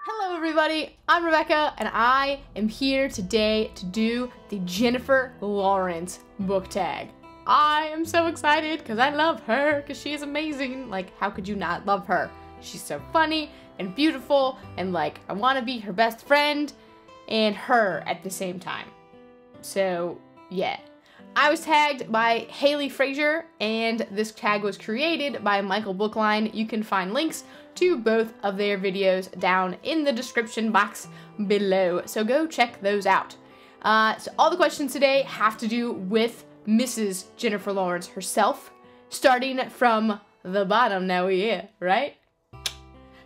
Hello everybody, I'm Rebecca and I am here today to do the Jennifer Lawrence book tag. I am so excited because I love her because she is amazing. Like, how could you not love her? She's so funny and beautiful and like I want to be her best friend and her at the same time. So yeah. I was tagged by Haley Frazier, and this tag was created by Michael Bookline. You can find links to both of their videos down in the description box below, so go check those out. So all the questions today have to do with Mrs. Jennifer Lawrence herself, starting from the bottom now, yeah, right?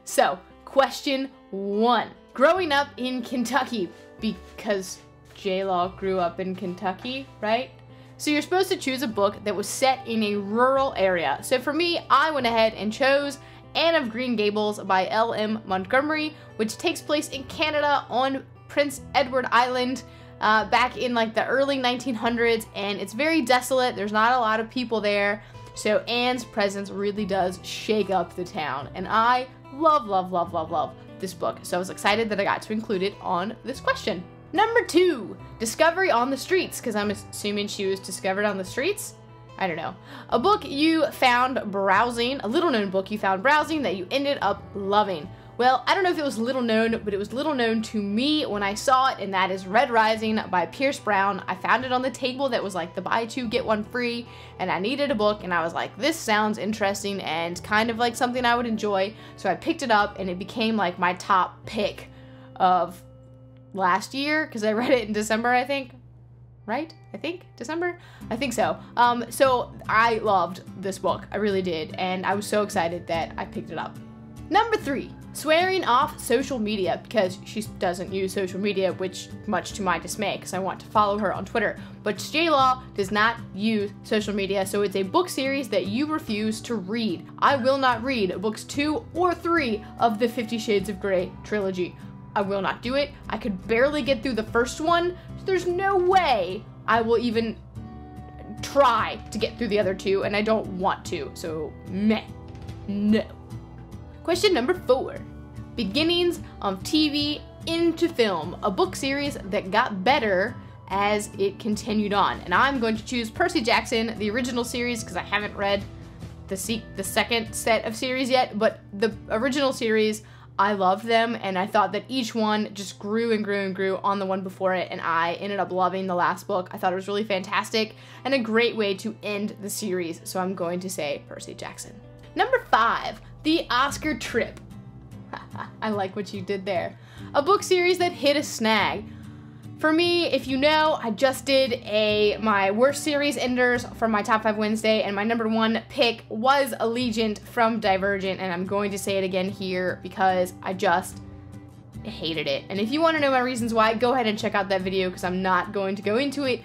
So, question 1. Growing up in Kentucky, because JLaw grew up in Kentucky, right? So you're supposed to choose a book that was set in a rural area. So for me, I went ahead and chose Anne of Green Gables by L.M. Montgomery, which takes place in Canada on Prince Edward Island back in like the early 1900s, and it's very desolate. There's not a lot of people there. So Anne's presence really does shake up the town, and I love, love, love, love, love this book. So I was excited that I got to include it on this question. Number 2, Discovery on the Streets, because I'm assuming she was discovered on the streets? I don't know. A book you found browsing, a little known book you found browsing that you ended up loving. Well, I don't know if it was little known, but it was little known to me when I saw it, and that is Red Rising by Pierce Brown. I found it on the table that was like the buy two, get one free, and I needed a book, and I was like, this sounds interesting and kind of like something I would enjoy, so I picked it up, and it became like my top pick of last year, because I read it in December, I think. Right? I think? December? I think so. So I loved this book. I really did. And I was so excited that I picked it up. Number 3, swearing off social media, because she doesn't use social media, which much to my dismay, because I want to follow her on Twitter. But JLaw does not use social media, so it's a book series that you refuse to read. I will not read books 2 or 3 of the 50 Shades of Grey trilogy. I will not do it. I could barely get through the first one, so there's no way I will even try to get through the other 2, and I don't want to, so meh, no. Question number 4, beginnings of TV into film, a book series that got better as it continued on. And I'm going to choose Percy Jackson, the original series, because I haven't read the second set of series yet, but the original series, I loved them, and I thought that each one just grew and grew and grew on the one before it, and I ended up loving the last book. I thought it was really fantastic and a great way to end the series, so I'm going to say Percy Jackson. Number 5, The Oscar Trip. I like what you did there. A book series that hit a snag. For me, if you know, I just did my worst series enders for my Top 5 Wednesday, and my number 1 pick was Allegiant from Divergent, and I'm going to say it again here because I just hated it. And if you want to know my reasons why, go ahead and check out that video, because I'm not going to go into it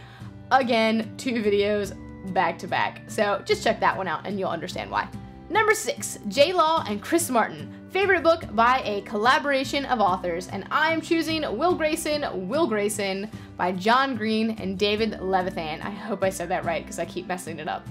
again, 2 videos back to back. So just check that one out and you'll understand why. Number 6, JLaw and Chris Martin. Favorite book by a collaboration of authors, and I'm choosing Will Grayson by John Green and David Levithan. I hope I said that right because I keep messing it up.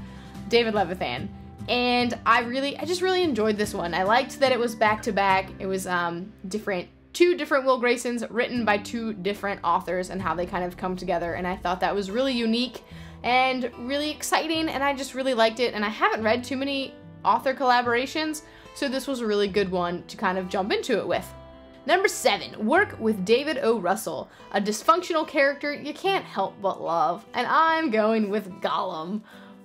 David Levithan. And I just really enjoyed this one. I liked that it was back to back. It was 2 different Will Graysons written by 2 different authors and how they kind of come together, and I thought that was really unique and really exciting, and I just really liked it. And I haven't read too many author collaborations, so this was a really good one to kind of jump into it with. Number 7, Work with David O. Russell, a dysfunctional character you can't help but love, and I'm going with Gollum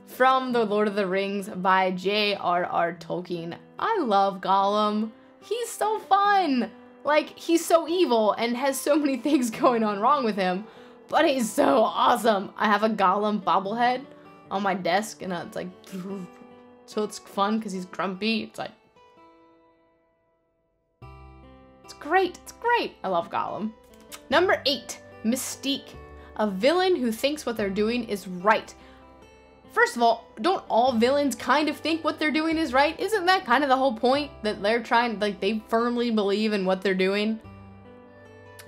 from The Lord of the Rings by J.R.R. Tolkien. I love Gollum. He's so fun. Like, he's so evil and has so many things going on wrong with him, but he's so awesome. I have a Gollum bobblehead on my desk, and it's like, so it's fun because he's grumpy. It's like, it's great. It's great. I love Gollum. Number 8, Mystique, a villain who thinks what they're doing is right. First of all, don't all villains kind of think what they're doing is right? Isn't that kind of the whole point, that they're trying, like, they firmly believe in what they're doing?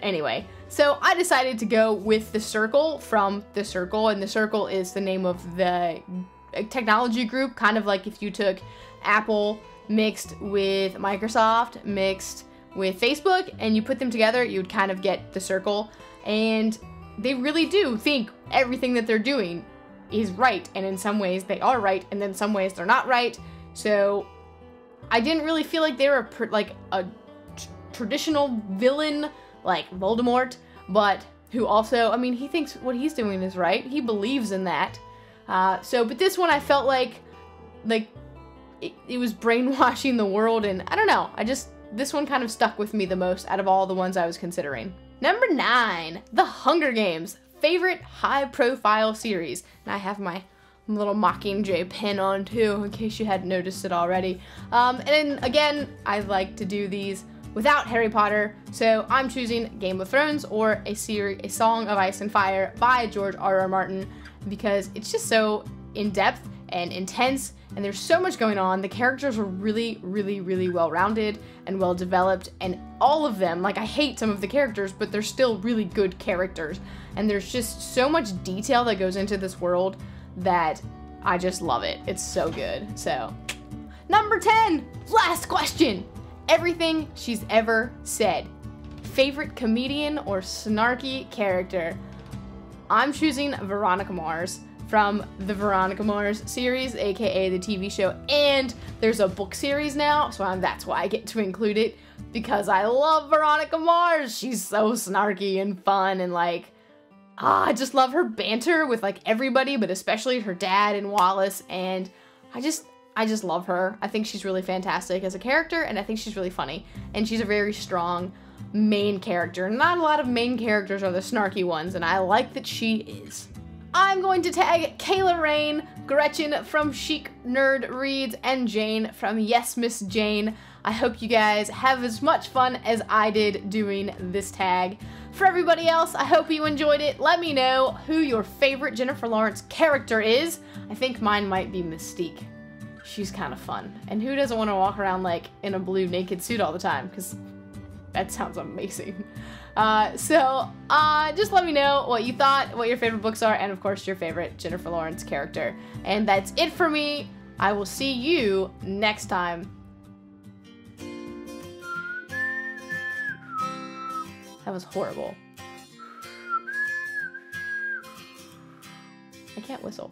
Anyway, so I decided to go with The Circle from The Circle, and The Circle is the name of the technology group, kind of like if you took Apple mixed with Microsoft, mixed with Facebook and you put them together, you would kind of get the circle. And they really do think everything that they're doing is right, and in some ways they are right, and then some ways they're not right. So I didn't really feel like they were like a traditional villain like Voldemort, but who also, I mean, he thinks what he's doing is right. He believes in that. But this one I felt like it was brainwashing the world, and I don't know. This one kind of stuck with me the most out of all the ones I was considering. Number 9, The Hunger Games. Favorite high-profile series. And I have my little Mockingjay pin on too, in case you hadn't noticed it already. And again, I like to do these without Harry Potter, so I'm choosing Game of Thrones or A Song of Ice and Fire by George R.R. Martin, because it's just so in-depth and intense, and there's so much going on. The characters are really, really, really well-rounded and well-developed, and all of them, like, I hate some of the characters, but they're still really good characters, and there's just so much detail that goes into this world that I just love it. It's so good. So, number 10, last question. Everything she's ever said. Favorite comedian or snarky character? I'm choosing Veronica Mars from the Veronica Mars series, aka the TV show, and there's a book series now, so that's why I get to include it, because I love Veronica Mars. She's so snarky and fun, and like, I just love her banter with like everybody, but especially her dad and Wallace, and I just love her. I think she's really fantastic as a character, and I think she's really funny, and she's a very strong main character. Not a lot of main characters are the snarky ones, and I like that she is. I'm going to tag Kayla Rain, Gretchen from Chic Nerd Reads, and Jane from Yes Miss Jane. I hope you guys have as much fun as I did doing this tag. For everybody else, I hope you enjoyed it. Let me know who your favorite Jennifer Lawrence character is. I think mine might be Mystique. She's kind of fun. And who doesn't want to walk around like in a blue naked suit all the time? Because that sounds amazing. Just let me know what you thought, what your favorite books are, and of course your favorite Jennifer Lawrence character. And that's it for me. I will see you next time. That was horrible. I can't whistle.